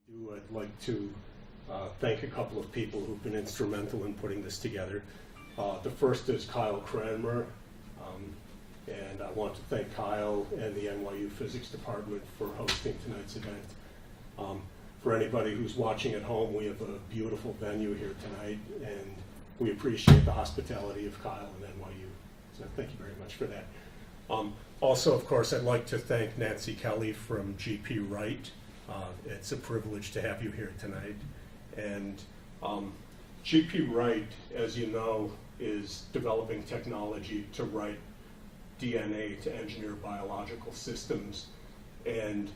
I'd like to thank a couple of people who've been instrumental in putting this together. The first is Kyle Cranmer, and I want to thank Kyle and the NYU Physics Department for hosting tonight's event. For anybody who's watching at home, we have a beautiful venue here tonight, and we appreciate the hospitality of Kyle and NYU. So thank you very much for that. Also, of course, I'd like to thank Nancy Kelley from GP Wright. It's a privilege to have you here tonight. And GP Wright, as you know, is developing technology to write DNA to engineer biological systems. And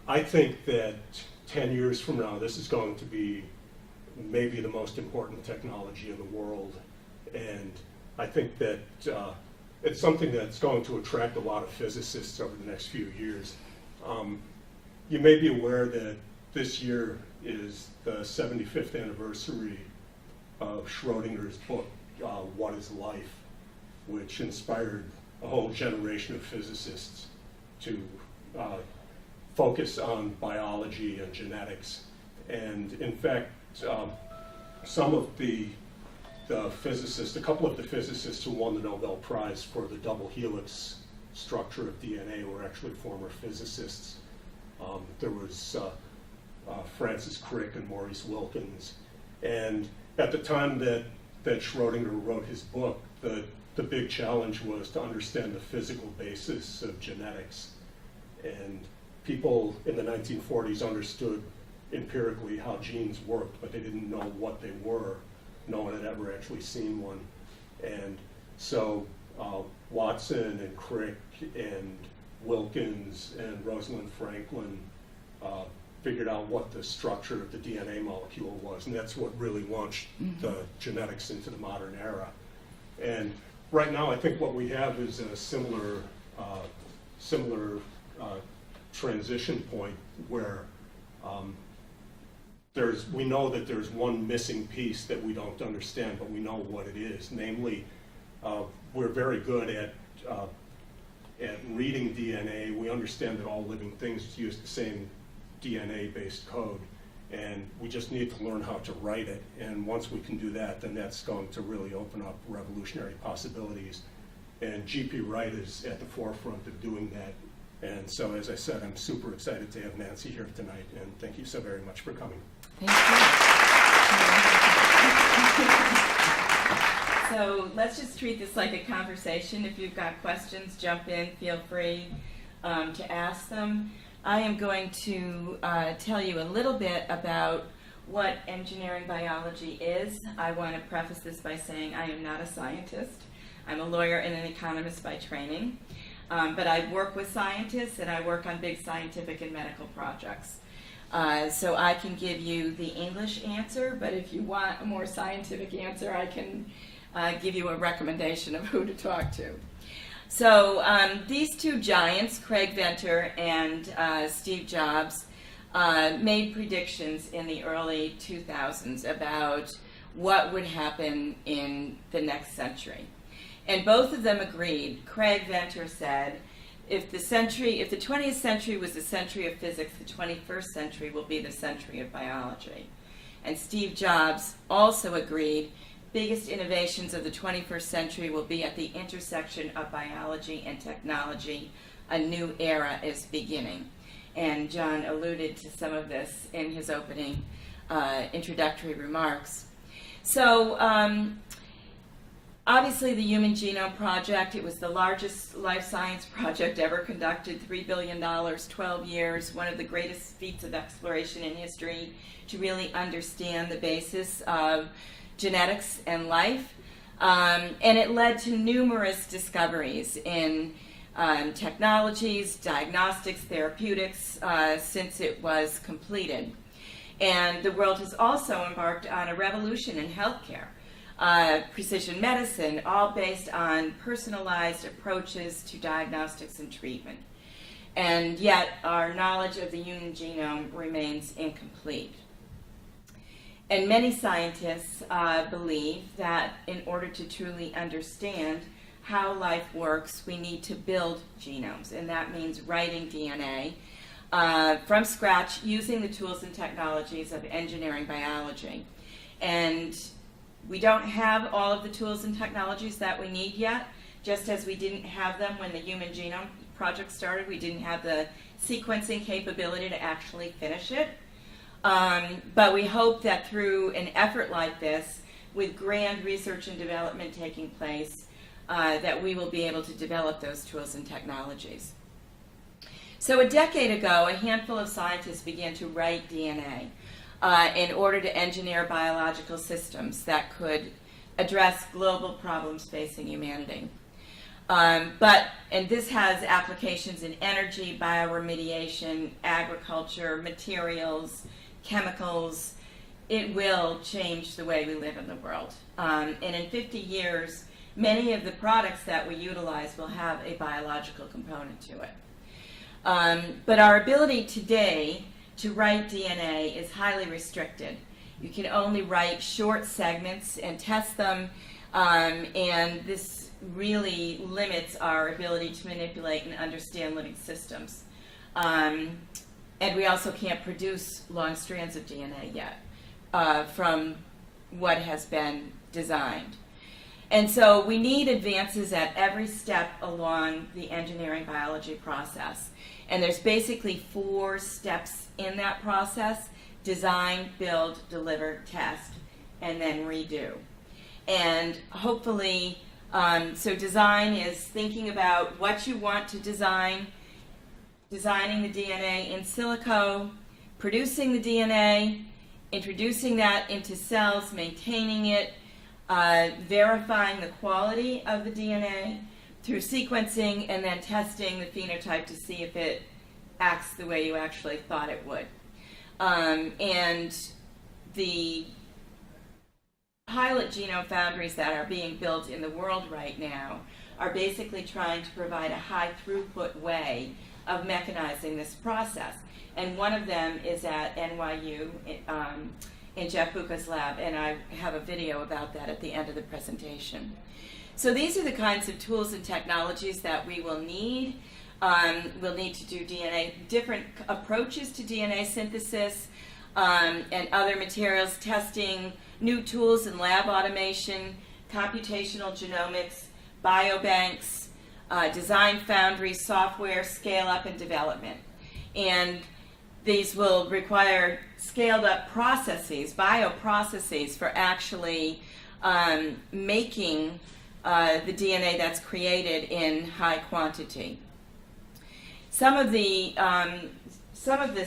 I think that 10 years from now, this is going to be maybe the most important technology in the world. And I think that it's something that's going to attract a lot of physicists over the next few years. You may be aware that this year is the 75th anniversary of Schrodinger's book, What is Life, which inspired a whole generation of physicists to focus on biology and genetics. And in fact, some of the physicists, a couple of the physicists who won the Nobel Prize for the double helix structure of DNA were actually former physicists. There was Francis Crick and Maurice Wilkins. And at the time that Schrodinger wrote his book, the big challenge was to understand the physical basis of genetics. And people in the 1940s understood empirically how genes worked, but they didn't know what they were. No one had ever actually seen one. And so Watson and Crick and Wilkins and Rosalind Franklin figured out what the structure of the DNA molecule was, and that's what really launched the genetics into the modern era. And right now, I think what we have is a similar transition point where we know that there's one missing piece that we don't understand, but we know what it is. Namely, we're very good at reading DNA. We understand that all living things use the same DNA-based code, and we just need to learn how to write it. And once we can do that, then that's going to really open up revolutionary possibilities. And GP Wright is at the forefront of doing that. And so, as I said, I'm super excited to have Nancy here tonight, and thank you so very much for coming. Thank you. So let's just treat this like a conversation. If you've got questions, jump in, feel free to ask them. I am going to tell you a little bit about what engineering biology is. I want to preface this by saying I am not a scientist. I'm a lawyer and an economist by training. But I work with scientists, and I work on big scientific and medical projects. So I can give you the English answer, but if you want a more scientific answer, I can give you a recommendation of who to talk to. So these two giants, Craig Venter and Steve Jobs, made predictions in the early 2000s about what would happen in the next century. And both of them agreed. Craig Venter said, if the 20th century was the century of physics, the 21st century will be the century of biology. And Steve Jobs also agreed, biggest innovations of the 21st century will be at the intersection of biology and technology. A new era is beginning. And John alluded to some of this in his opening introductory remarks. So, obviously, the Human Genome Project, it was the largest life science project ever conducted, $3 billion, 12 years, one of the greatest feats of exploration in history to really understand the basis of genetics and life. And it led to numerous discoveries in technologies, diagnostics, therapeutics, since it was completed. And the world has also embarked on a revolution in healthcare. Precision medicine, all based on personalized approaches to diagnostics and treatment. And yet, our knowledge of the human genome remains incomplete. And many scientists believe that in order to truly understand how life works, we need to build genomes, and that means writing DNA from scratch using the tools and technologies of engineering biology. And we don't have all of the tools and technologies that we need yet, just as we didn't have them when the Human Genome Project started. We didn't have the sequencing capability to actually finish it. But we hope that through an effort like this, with grand research and development taking place, that we will be able to develop those tools and technologies. So a decade ago, a handful of scientists began to write DNA in order to engineer biological systems that could address global problems facing humanity. And this has applications in energy, bioremediation, agriculture, materials, chemicals. It will change the way we live in the world. And in 50 years, many of the products that we utilize will have a biological component to it. But our ability today to write DNA is highly restricted. You can only write short segments and test them, and this really limits our ability to manipulate and understand living systems. And we also can't produce long strands of DNA yet from what has been designed. And so we need advances at every step along the engineering biology process. And there's basically 4 steps in that process: design, build, deliver, test, and then redo. And hopefully, so design is thinking about what you want to design, designing the DNA in silico, producing the DNA, introducing that into cells, maintaining it, verifying the quality of the DNA through sequencing, and then testing the phenotype to see if it acts the way you actually thought it would. And the pilot genome foundries that are being built in the world right now are basically trying to provide a high throughput way of mechanizing this process. And one of them is at NYU in Jeff Buca's lab, and I have a video about that at the end of the presentation. So these are the kinds of tools and technologies that we will need. We'll need to do different approaches to DNA synthesis and other materials testing, new tools in lab automation, computational genomics, biobanks, design foundries, software, scale up and development. And these will require scaled up processes, bioprocesses, for actually making the DNA that's created in high quantity. Some of this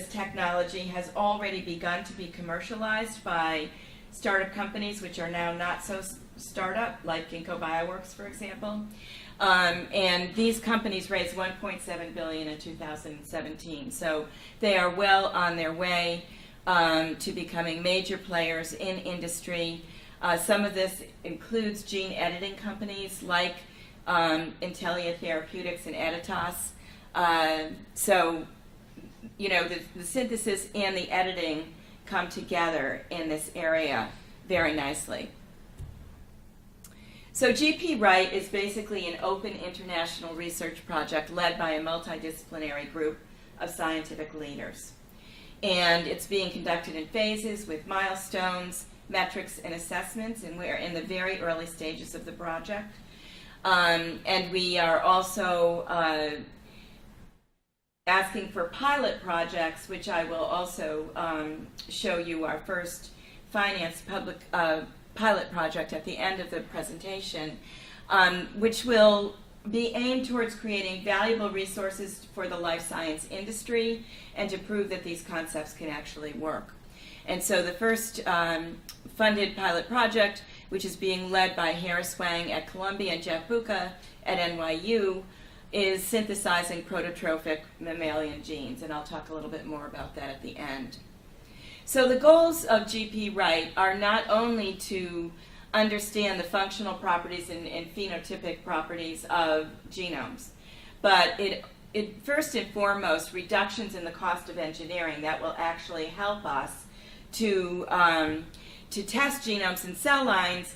technology has already begun to be commercialized by startup companies, which are now not so startup, like Ginkgo Bioworks, for example. And these companies raised $1.7 billion in 2017. So they are well on their way to becoming major players in industry. Some of this includes gene editing companies like Intellia Therapeutics and Editas. So, you know, the synthesis and the editing come together in this area very nicely. So GP Write is basically an open international research project led by a multidisciplinary group of scientific leaders. And it's being conducted in phases with milestones, metrics, and assessments, and we're in the very early stages of the project. And we are also asking for pilot projects, which I will also show you our first finance public pilot project at the end of the presentation, which will be aimed towards creating valuable resources for the life science industry and to prove that these concepts can actually work. And so the first funded pilot project, which is being led by Harris Wang at Columbia and Jeff Buca at NYU, is synthesizing prototrophic mammalian genes, and I'll talk a little bit more about that at the end. So the goals of GP Write are not only to understand the functional properties and phenotypic properties of genomes, but it first and foremost reductions in the cost of engineering that will actually help us to test genomes and cell lines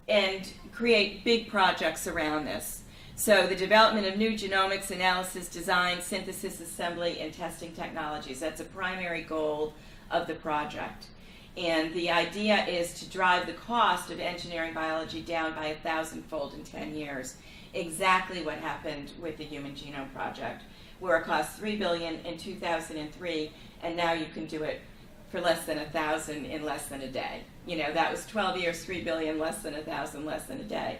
and create big projects around this. So the development of new genomics analysis, design, synthesis, assembly, and testing technologies. That's a primary goal of the project. And the idea is to drive the cost of engineering biology down by 1,000-fold in 10 years. Exactly what happened with the Human Genome Project, where it cost $3 billion in 2003, and now you can do it for less than 1,000 in less than a day. You know, that was 12 years, $3 billion, less than 1,000, less than a day.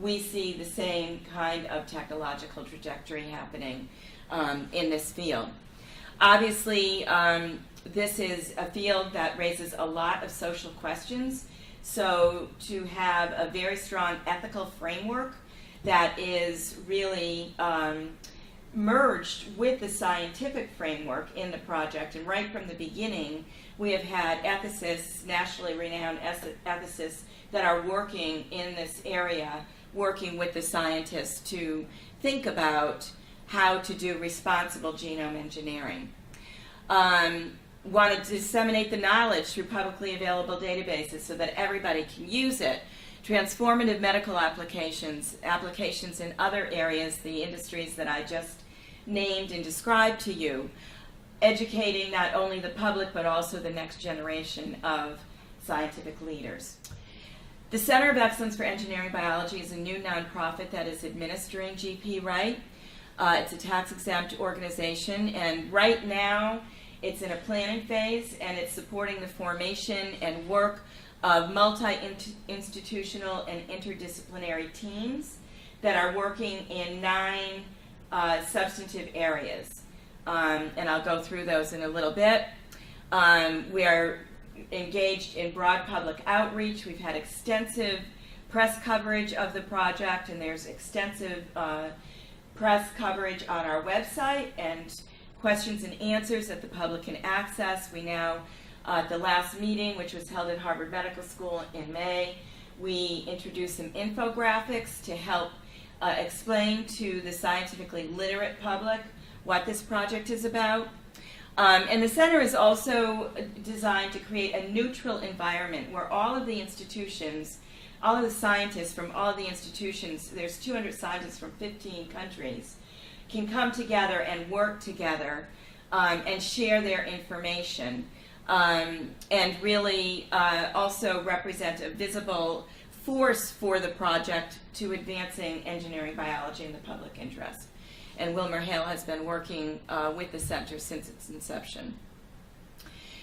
We see the same kind of technological trajectory happening in this field. Obviously, this is a field that raises a lot of social questions, so to have a very strong ethical framework that is really merged with the scientific framework in the project, and right from the beginning, we have had ethicists, nationally renowned ethicists, that are working in this area, working with the scientists to think about how to do responsible genome engineering. Want to disseminate the knowledge through publicly available databases so that everybody can use it. Transformative medical applications, applications in other areas, the industries that I just named and described to you, educating not only the public but also the next generation of scientific leaders. The Center of Excellence for Engineering Biology is a new nonprofit that is administering GP Right. It's a tax-exempt organization, and right now it's in a planning phase, and it's supporting the formation and work of multi-institutional and interdisciplinary teams that are working in 9 substantive areas. And I'll go through those in a little bit. We are engaged in broad public outreach. We've had extensive press coverage of the project, and there's extensive press coverage on our website and questions and answers that the public can access. We now, at the last meeting, which was held at Harvard Medical School in May, we introduced some infographics to help explain to the scientifically literate public what this project is about. And the center is also designed to create a neutral environment where all of the institutions, all of the scientists from all of the institutions, there's 200 scientists from 15 countries, can come together and work together and share their information and really also represent a visible force for the project to advancing engineering biology in the public interest. And Wilmer Hale has been working with the center since its inception.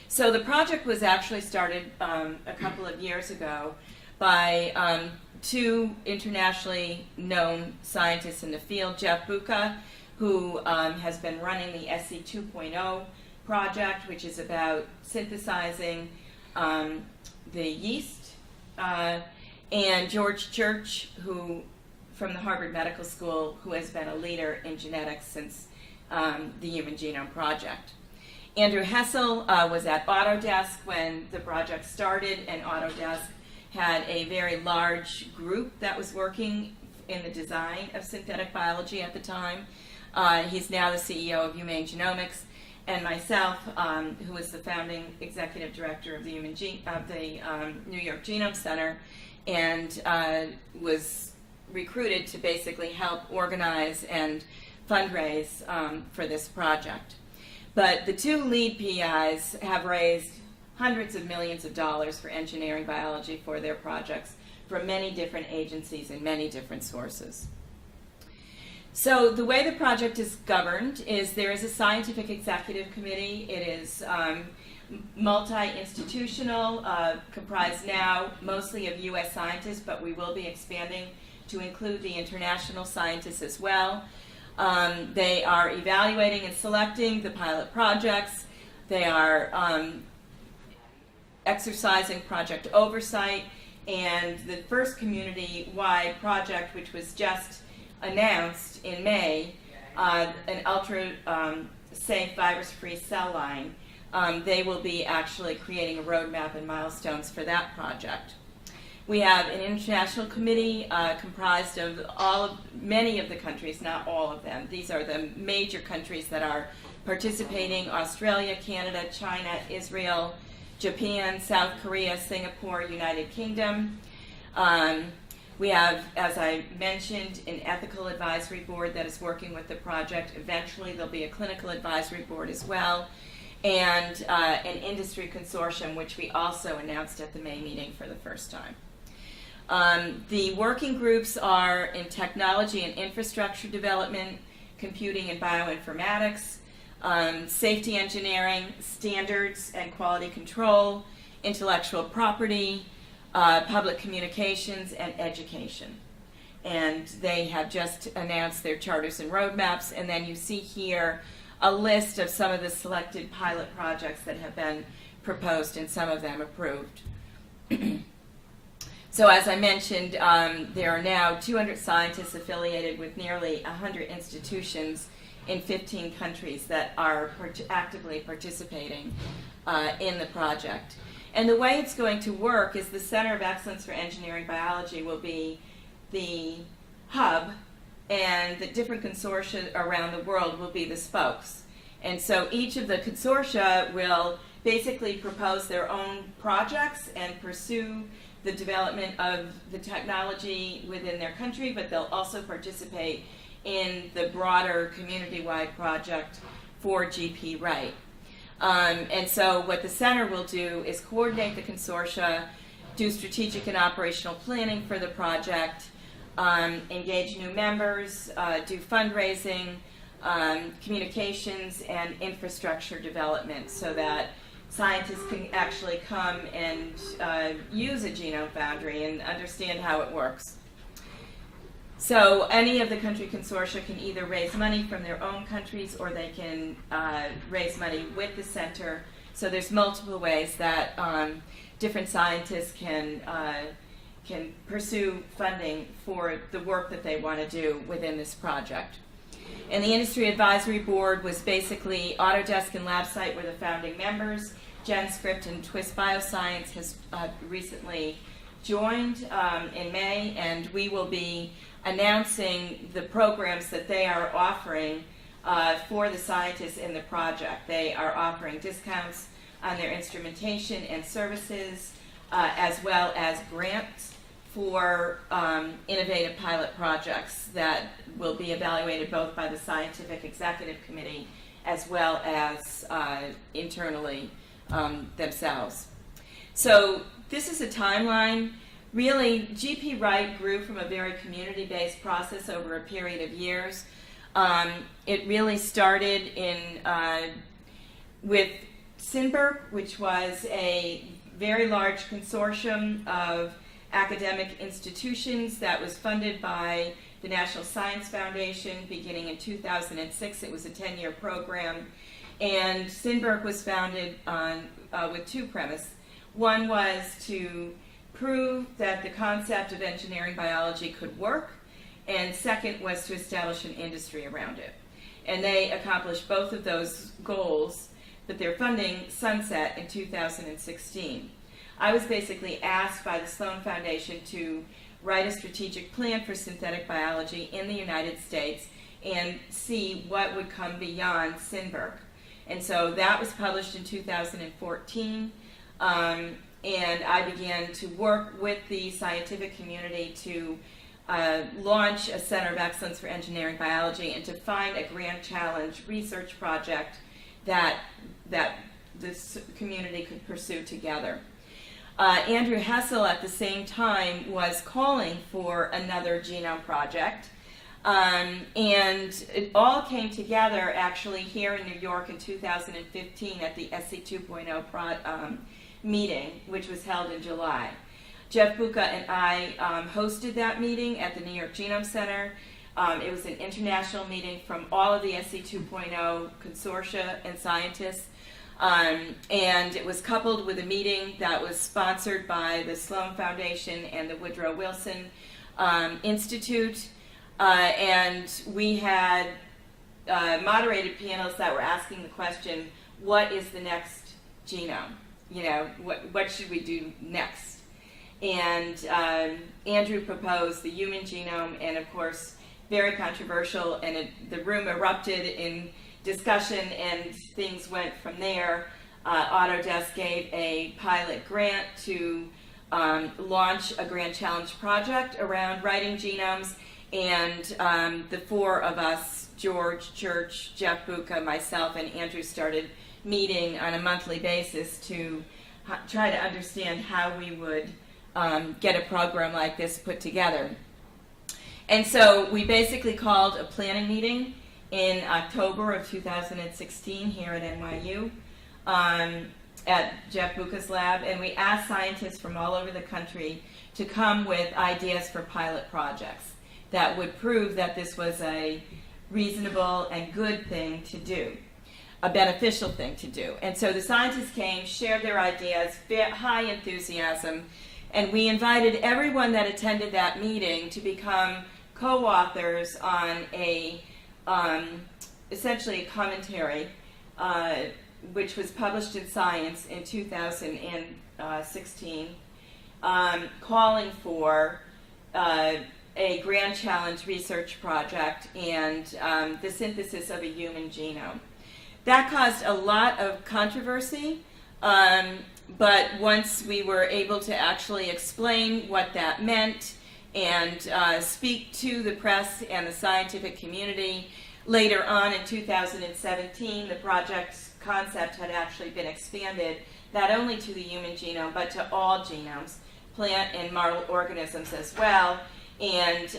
So the project was actually started a couple of years ago by 2 internationally known scientists in the field, Jeff Buca, who has been running the SC 2.0 project, which is about synthesizing the yeast, and George Church, who from the Harvard Medical School, who has been a leader in genetics since the Human Genome Project. Andrew Hessel was at Autodesk when the project started, and Autodesk had a very large group that was working in the design of synthetic biology at the time. He's now the CEO of Humane Genomics, and myself, who is the founding executive director of the New York Genome Center, and was recruited to basically help organize and fundraise for this project. But the 2 lead PIs have raised hundreds of millions of dollars for engineering biology for their projects from many different agencies and many different sources. So the way the project is governed is there is a scientific executive committee. It is multi-institutional, comprised now mostly of U.S. scientists, but we will be expanding to include the international scientists as well. They are evaluating and selecting the pilot projects. They are exercising project oversight, and the first community-wide project, which was just announced in May, an ultra-safe virus-free cell line, they will be actually creating a roadmap and milestones for that project. We have an international committee comprised of many of the countries, not all of them. These are the major countries that are participating: Australia, Canada, China, Israel, Japan, South Korea, Singapore, United Kingdom. We have, as I mentioned, an ethical advisory board that is working with the project. Eventually there'll be a clinical advisory board as well, and an industry consortium, which we also announced at the May meeting for the first time. The working groups are in technology and infrastructure development, computing and bioinformatics, safety engineering, standards and quality control, intellectual property, public communications, and education. And they have just announced their charters and roadmaps, and then you see here a list of some of the selected pilot projects that have been proposed and some of them approved. So as I mentioned, there are now 200 scientists affiliated with nearly 100 institutions in 15 countries that are actively participating in the project. And the way it's going to work is the Center of Excellence for Engineering Biology will be the hub, and the different consortia around the world will be the spokes. And so each of the consortia will basically propose their own projects and pursue the development of the technology within their country, but they'll also participate in the broader community-wide project for GP Wright. And so what the center will do is coordinate the consortia, do strategic and operational planning for the project, engage new members, do fundraising, communications, and infrastructure development so that scientists can actually come and use a GenomeFoundry and understand how it works. So any of the country consortia can either raise money from their own countries or they can raise money with the center. So there's multiple ways that different scientists can pursue funding for the work that they want to do within this project. And the Industry Advisory Board was basically Autodesk and LabSite were the founding members. GenScript and Twist Bioscience has recently joined in May, and we will be announcing the programs that they are offering for the scientists in the project. They are offering discounts on their instrumentation and services, as well as grants for innovative pilot projects that will be evaluated both by the Scientific Executive Committee as well as internally themselves. So this is a timeline. Really, GP Wright grew from a very community-based process over a period of years. It really started with CERN, which was a very large consortium of academic institutions that was funded by the National Science Foundation beginning in 2006. It was a 10-year program. And CERN was founded with two premises. One was to prove that the concept of engineering biology could work, and second was to establish an industry around it. And they accomplished both of those goals, but their funding sunset in 2016. I was basically asked by the Sloan Foundation to write a strategic plan for synthetic biology in the United States and see what would come beyond CERN. And so that was published in 2014. And I began to work with the scientific community to launch a Center of Excellence for Engineering Biology and to find a grand challenge research project that this community could pursue together. Andrew Hessel at the same time was calling for another genome project. And it all came together actually here in New York in 2015 at the SC 2.0 meeting, which was held in July. Jeff Buca and I hosted that meeting at the New York Genome Center. It was an international meeting from all of the SC 2.0 consortia and scientists. And it was coupled with a meeting that was sponsored by the Sloan Foundation and the Woodrow Wilson Institute. And we had moderated panels that were asking the question, what is the next genome? You know, what should we do next? And Andrew proposed the human genome, and of course, very controversial, and the room erupted in discussion, and things went from there. Autodesk gave a pilot grant to launch a Grand Challenge project around writing genomes, and the four of us, George Church, Jeff Buca, myself, and Andrew, started meeting on a monthly basis to try to understand how we would get a program like this put together. And so we basically called a planning meeting in October of 2016 here at NYU at Jeff Buca's lab, and we asked scientists from all over the country to come with ideas for pilot projects that would prove that this was a reasonable and good thing to do, a beneficial thing to do. And so the scientists came, shared their ideas, high enthusiasm, and we invited everyone that attended that meeting to become co-authors on essentially a commentary, which was published in Science in 2016, calling for a Grand Challenge research project and the synthesis of a human genome. That caused a lot of controversy, but once we were able to actually explain what that meant and speak to the press and the scientific community, later on in 2017, the project's concept had actually been expanded not only to the human genome, but to all genomes, plant and model organisms as well. And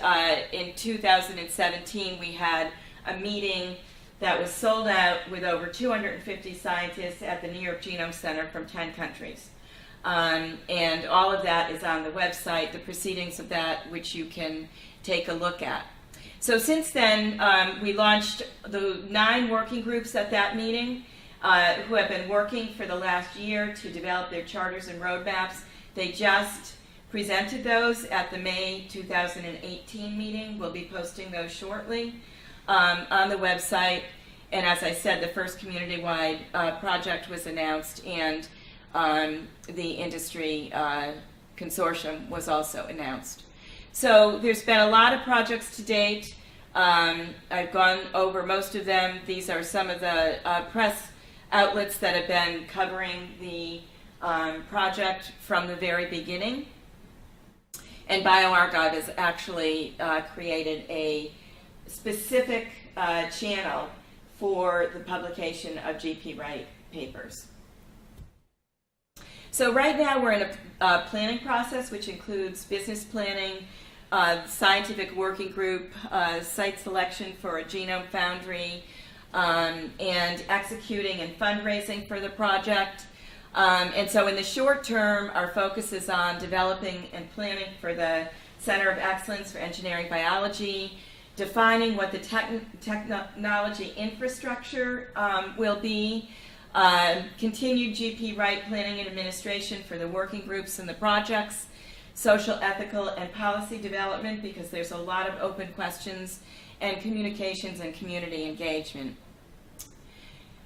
in 2017, we had a meeting that was sold out with over 250 scientists at the New York Genome Center from 10 countries. And all of that is on the website, the proceedings of that, which you can take a look at. So since then, we launched the 9 working groups at that meeting who have been working for the last year to develop their charters and roadmaps. They just presented those at the May 2018 meeting. We'll be posting those shortly on the website. And as I said, the first community-wide project was announced, and the industry consortium was also announced. So there's been a lot of projects to date. I've gone over most of them. These are some of the press outlets that have been covering the project from the very beginning. And bioRxiv has actually created a specific channel for the publication of GP Wright papers. So right now we're in a planning process, which includes business planning, scientific working group, site selection for a GenomeFoundry, and executing and fundraising for the project. And so in the short term, our focus is on developing and planning for the Center of Excellence for Engineering Biology, defining what the technology infrastructure will be, continued GP Wright planning and administration for the working groups and the projects, social, ethical, and policy development, because there's a lot of open questions, and communications and community engagement.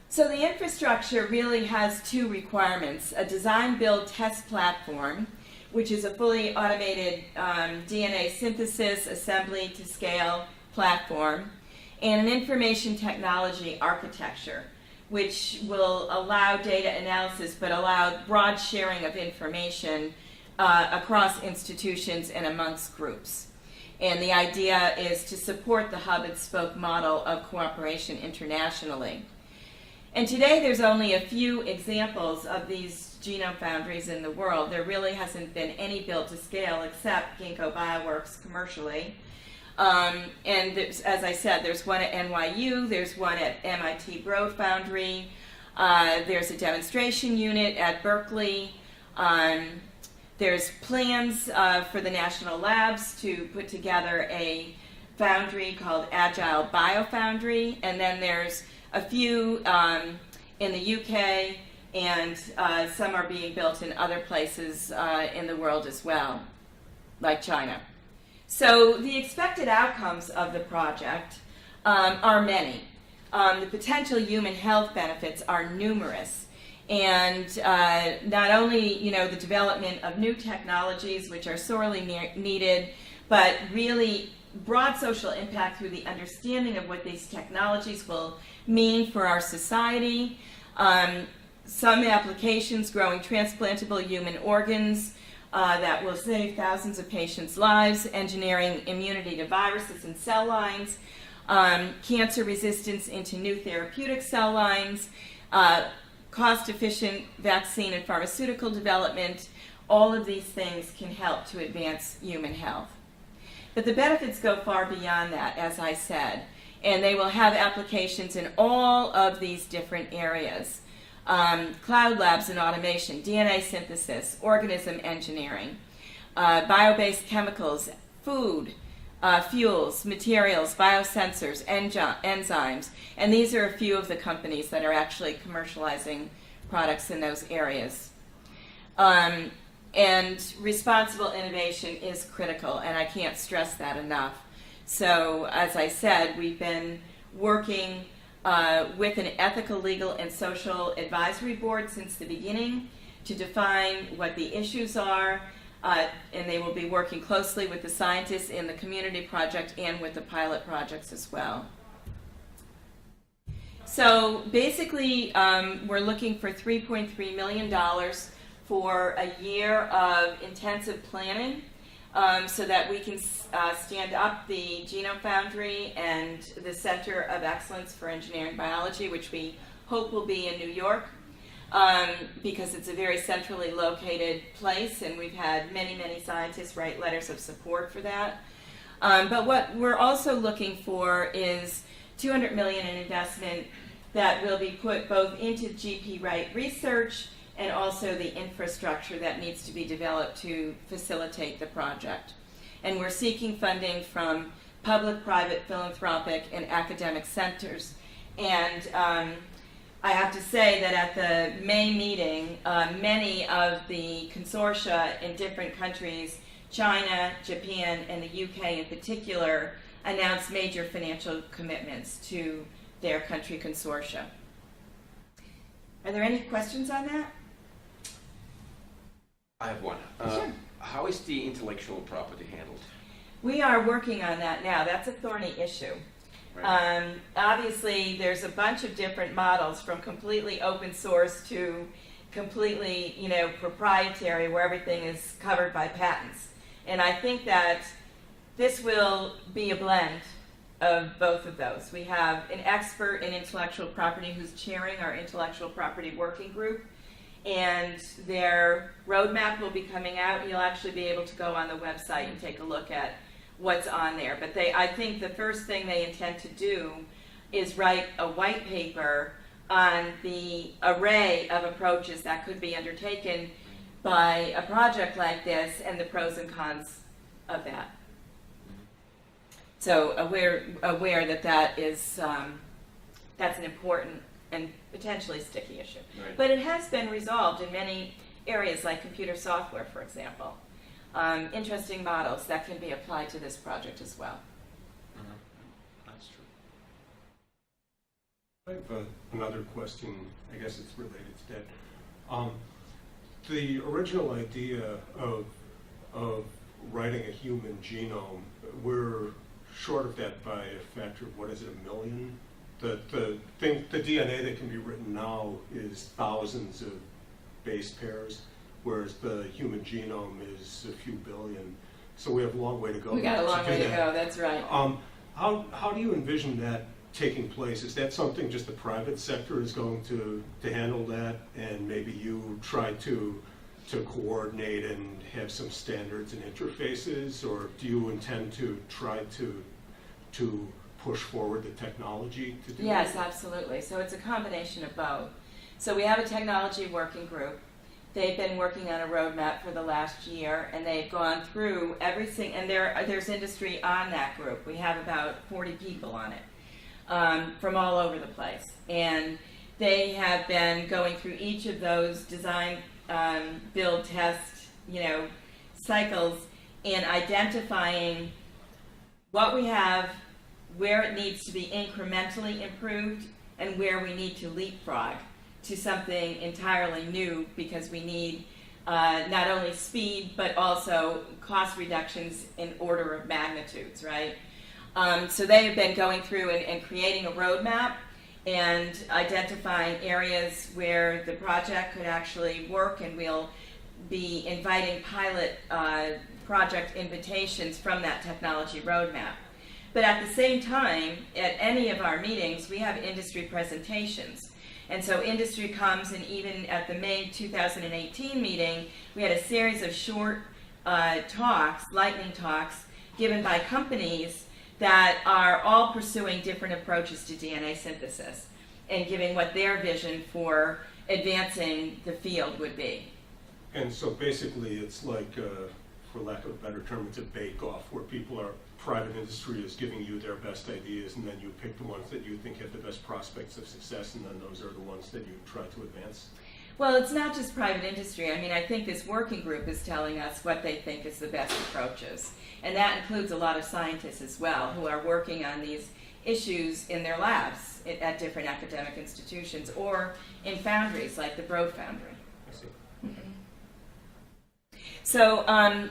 So the infrastructure really has 2 requirements: a design, build, test platform, which is a fully automated DNA synthesis, assembly to scale platform, and an information technology architecture, which will allow data analysis but allow broad sharing of information across institutions and amongst groups. And the idea is to support the hub and spoke model of cooperation internationally. And today there's only a few examples of these genome foundries in the world. There really hasn't been any built to scale except Ginkgo Bioworks commercially. And as I said, there's one at NYU, there's one at MIT Broad Foundry, there's a demonstration unit at Berkeley, there's plans for the national labs to put together a foundry called Agile Biofoundry, and then there's a few in the UK, and some are being built in other places in the world as well, like China. So the expected outcomes of the project are many. The potential human health benefits are numerous. And not only, the development of new technologies, which are sorely needed, but really broad social impact through the understanding of what these technologies will mean for our society. Some applications, growing transplantable human organs, that will save thousands of patients' lives, engineering immunity to viruses and cell lines, cancer resistance into new therapeutic cell lines, cost-efficient vaccine and pharmaceutical development. All of these things can help to advance human health. But the benefits go far beyond that, as I said, and they will have applications in all of these different areas. Cloud labs and automation, DNA synthesis, organism engineering, bio-based chemicals, food, fuels, materials, biosensors, enzymes, and these are a few of the companies that are actually commercializing products in those areas. And responsible innovation is critical, and I can't stress that enough. So, as I said, we've been working with an ethical, legal, and social advisory board since the beginning to define what the issues are, and they will be working closely with the scientists in the community project and with the pilot projects as well. So basically, we're looking for $3.3 million for a year of intensive planning so that we can stand up the GenomeFoundry and the Center of Excellence for Engineering Biology, which we hope will be in New York, because it's a very centrally located place, and we've had many, many scientists write letters of support for that. But what we're also looking for is $200 million in investment that will be put both into GP Wright research and also the infrastructure that needs to be developed to facilitate the project. And we're seeking funding from public, private, philanthropic, and academic centers. And I have to say that at the May meeting, many of the consortia in different countries, China, Japan, and the UK in particular, announced major financial commitments to their country consortia. Are there any questions on that? I have one. Sure. How is the intellectual property handled? We are working on that now. That's a thorny issue. Right. Obviously, there's a bunch of different models, from completely open source to completely, proprietary, where everything is covered by patents. And I think that this will be a blend of both of those. We have an expert in intellectual property who's chairing our intellectual property working group, and their roadmap will be coming out. You'll actually be able to go on the website and take a look at what's on there. But I think the first thing they intend to do is write a white paper on the array of approaches that could be undertaken by a project like this and the pros and cons of that. So aware that is that's an important and potentially sticky issue. Right. But it has been resolved in many areas, like computer software, for example. Interesting models that can be applied to this project as well. That's true. I have another question. I guess it's related to that. The original idea of writing a human genome, we're short of that by a factor of, 1 million? The DNA that can be written now is thousands of base pairs, whereas the human genome is a few billion. So we have a long way to go. We got a long way to go, that's right. How do you envision that taking place? Is that something just the private sector is going to handle that, and maybe you try to coordinate and have some standards and interfaces, or do you intend to try to push forward the technology to do Yes, that? absolutely. So it's a combination of both. So we have a technology working group. They've been working on a roadmap for the last year, and they've gone through everything, and there's industry on that group. We have about 40 people on it from all over the place. And they have been going through each of those design, build, test, cycles, and identifying what we have, where it needs to be incrementally improved, and where we need to leapfrog to something entirely new, because we need not only speed but also cost reductions in order of magnitudes, right? So they have been going through and creating a roadmap and identifying areas where the project could actually work, and be inviting pilot project invitations from that technology roadmap. But at the same time, at any of our meetings, we have industry presentations. And so industry comes, and even at the May 2018 meeting, we had a series of short talks, lightning talks, given by companies that are all pursuing different approaches to DNA synthesis and giving what their vision for advancing the field would be. And so basically it's like, for lack of a better term, it's a bake-off where private industry is giving you their best ideas, and then you pick the ones that you think have the best prospects of success, and then those are the ones that you try to advance. Well, it's not just private industry. I mean, I think this working group is telling us what they think is the best approaches. And that includes a lot of scientists as well who are working on these issues in their labs at different academic institutions or in foundries like the Broad Foundry. I see. So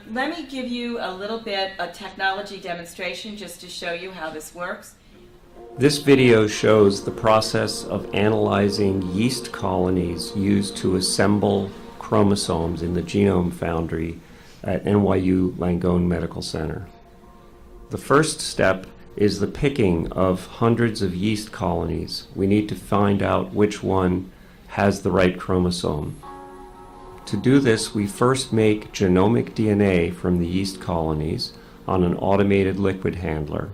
let me give you a little bit of technology demonstration just to show you how this works. This video shows the process of analyzing yeast colonies used to assemble chromosomes in the GenomeFoundry at NYU Langone Medical Center. The first step is the picking of hundreds of yeast colonies. We need to find out which one has the right chromosome. To do this, we first make genomic DNA from the yeast colonies on an automated liquid handler.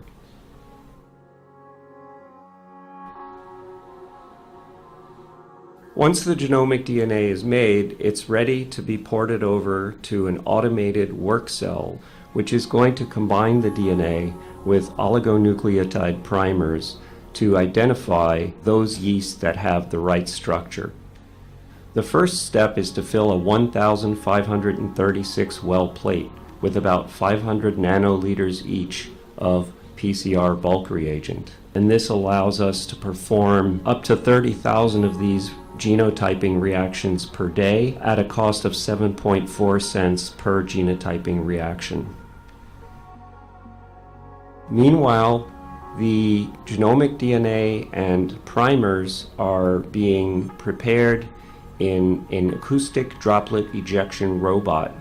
Once the genomic DNA is made, it's ready to be ported over to an automated work cell, which is going to combine the DNA with oligonucleotide primers to identify those yeasts that have the right structure. The first step is to fill a 1,536 well plate with about 500 nanoliters each of PCR bulk reagent. And this allows us to perform up to 30,000 of these genotyping reactions per day at a cost of 7.4 cents per genotyping reaction. Meanwhile, the genomic DNA and primers are being prepared in an acoustic droplet ejection robot.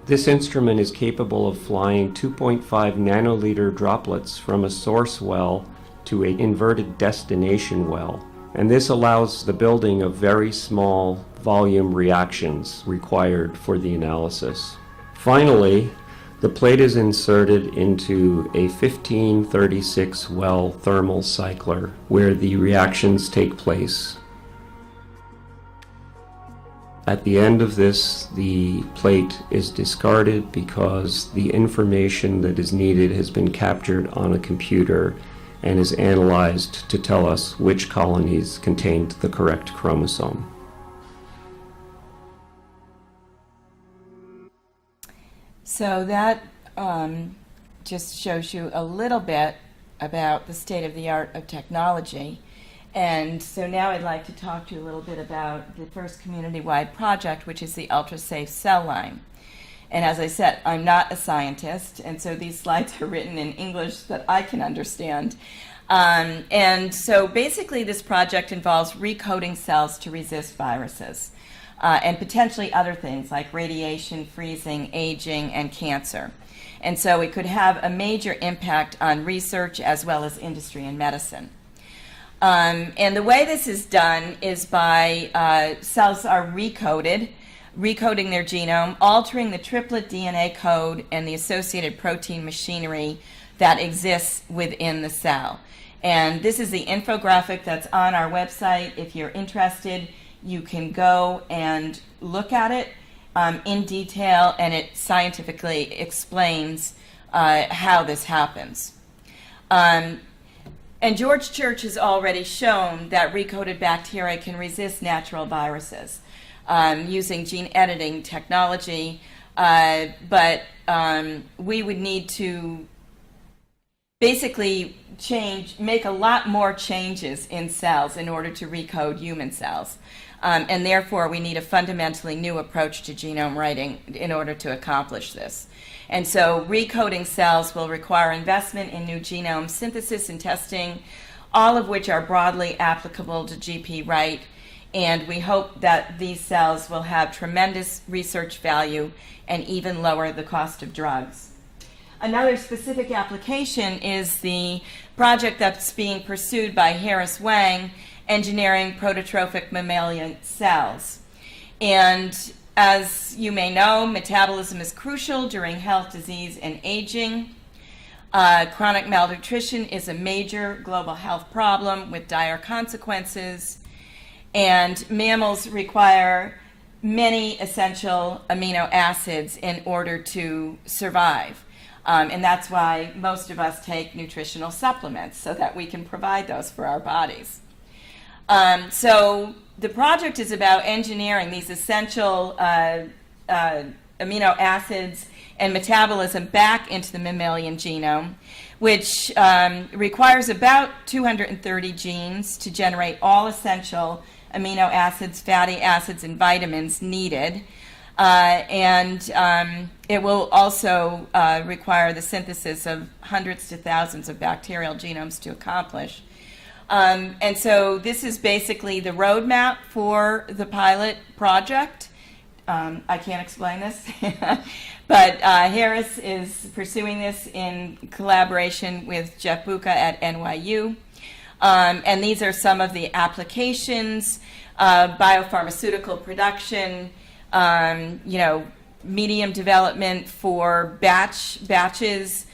This instrument is capable of flying 2.5 nanoliter droplets from a source well to an inverted destination well, and this allows the building of very small volume reactions required for the analysis. Finally, the plate is inserted into a 1536 well thermal cycler where the reactions take place. At the end of this, the plate is discarded because the information that is needed has been captured on a computer and is analyzed to tell us which colonies contained the correct chromosome. So that just shows you a little bit about the state of the art of technology. And so now I'd like to talk to you a little bit about the first community-wide project, which is the ultra-safe cell line. And as I said, I'm not a scientist, and so these slides are written in English that I can understand. And so basically this project involves recoding cells to resist viruses. And potentially other things like radiation, freezing, aging, and cancer. And so it could have a major impact on research as well as industry and medicine. And the way this is done is by cells are recoding their genome, altering the triplet DNA code and the associated protein machinery that exists within the cell. And this is the infographic that's on our website. If you're interested, you can go and look at it in detail, and it scientifically explains how this happens. And George Church has already shown that recoded bacteria can resist natural viruses using gene editing technology, but we would need to basically make a lot more changes in cells in order to recode human cells. And therefore, we need a fundamentally new approach to genome writing in order to accomplish this. And so recoding cells will require investment in new genome synthesis and testing, all of which are broadly applicable to GP write And we hope that these cells will have tremendous research value and even lower the cost of drugs. Another specific application is the project that's being pursued by Harris Wang, engineering prototrophic mammalian cells. And as you may know, metabolism is crucial during health, disease, and aging. Chronic malnutrition is a major global health problem with dire consequences. And mammals require many essential amino acids in order to survive. And that's why most of us take nutritional supplements, so that we can provide those for our bodies. So the project is about engineering these essential amino acids and metabolism back into the mammalian genome, which requires about 230 genes to generate all essential amino acids, fatty acids, and vitamins needed. And it will also require the synthesis of hundreds to thousands of bacterial genomes to accomplish. And so this is basically the roadmap for the pilot project. I can't explain this, but Harris is pursuing this in collaboration with Jeff Buca at NYU. And these are some of the applications: biopharmaceutical production, medium development for batches,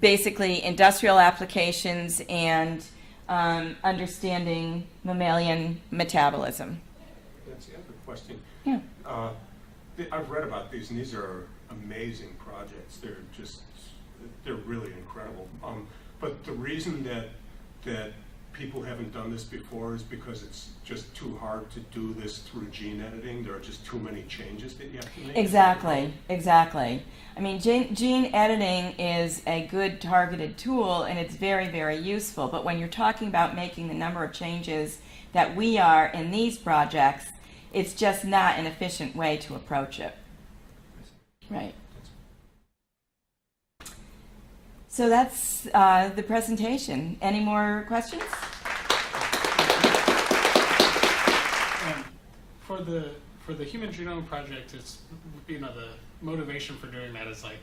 basically industrial applications, and understanding mammalian metabolism. That's the other question. Yeah. I've read about these, and these are amazing projects. They're really incredible. But the reason that people haven't done this before is because it's just too hard to do this through gene editing. There are just too many changes that you have to make. Exactly. I mean, gene editing is a good targeted tool, and it's very, very useful. But when you're talking about making the number of changes that we are in these projects, it's just not an efficient way to approach it. Right. So that's the presentation. Any more questions? For the Human Genome Project, it's the motivation for doing that is like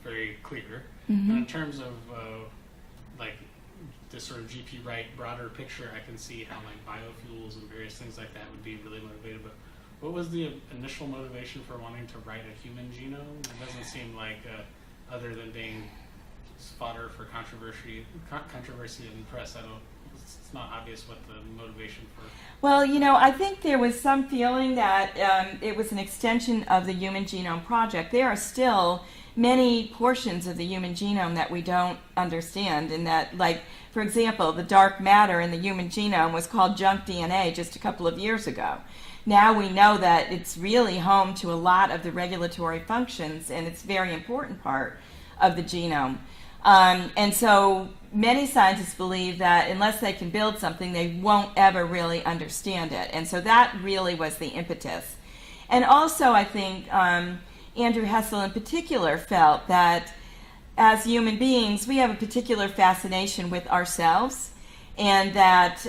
very clear. Mm-hmm. And in terms of like this sort of GP Wright broader picture, I can see how like biofuels and various things like that would be really motivated. But what was the initial motivation for wanting to write a human genome? It doesn't seem like other than being fodder for controversy in the press. It's not obvious what the motivation for. Well, I think there was some feeling that it was an extension of the Human Genome Project. There are still many portions of the human genome that we don't understand, and that, like, for example, the dark matter in the human genome was called junk DNA just a couple of years ago. Now we know that it's really home to a lot of the regulatory functions, and it's a very important part of the genome. And so many scientists believe that unless they can build something, they won't ever really understand it. And so that really was the impetus. And also, I think Andrew Hessel in particular felt that as human beings, we have a particular fascination with ourselves, and that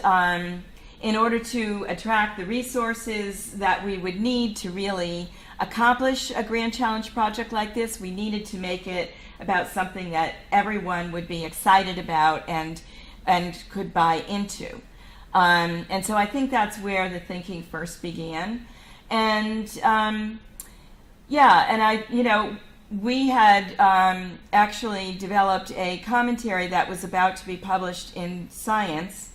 in order to attract the resources that we would need to really accomplish a grand challenge project like this, we needed to make it about something that everyone would be excited about and could buy into. And so I think that's where the thinking first began. And we had actually developed a commentary that was about to be published in Science,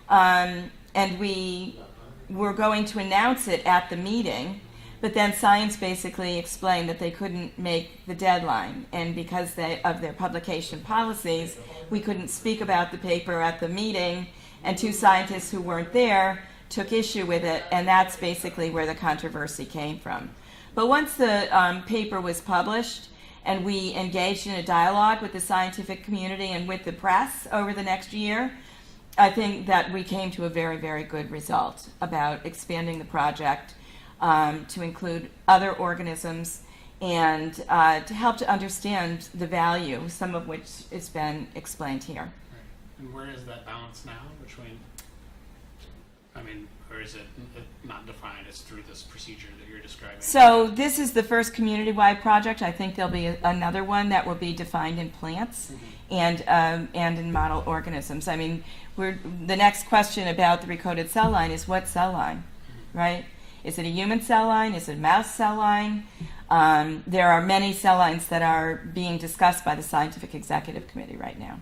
and we were going to announce it at the meeting. But then Science basically explained that they couldn't make the deadline, and because of their publication policies, we couldn't speak about the paper at the meeting, and two scientists who weren't there took issue with it, and that's basically where the controversy came from. But once the paper was published, and we engaged in a dialogue with the scientific community and with the press over the next year, I think that we came to a very, very good result about expanding the project to include other organisms and to help to understand the value, some of which has been explained here. Right. And where is that balance now between I mean, or is it not defined? It's through this procedure that you're describing. So this is the first community-wide project. I think there'll be another one that will be defined in plants and in model organisms. I mean, the next question about the recoded cell line is what cell line, right? Is it a human cell line? Is it a mouse cell line? There are many cell lines that are being discussed by the Scientific Executive Committee right now.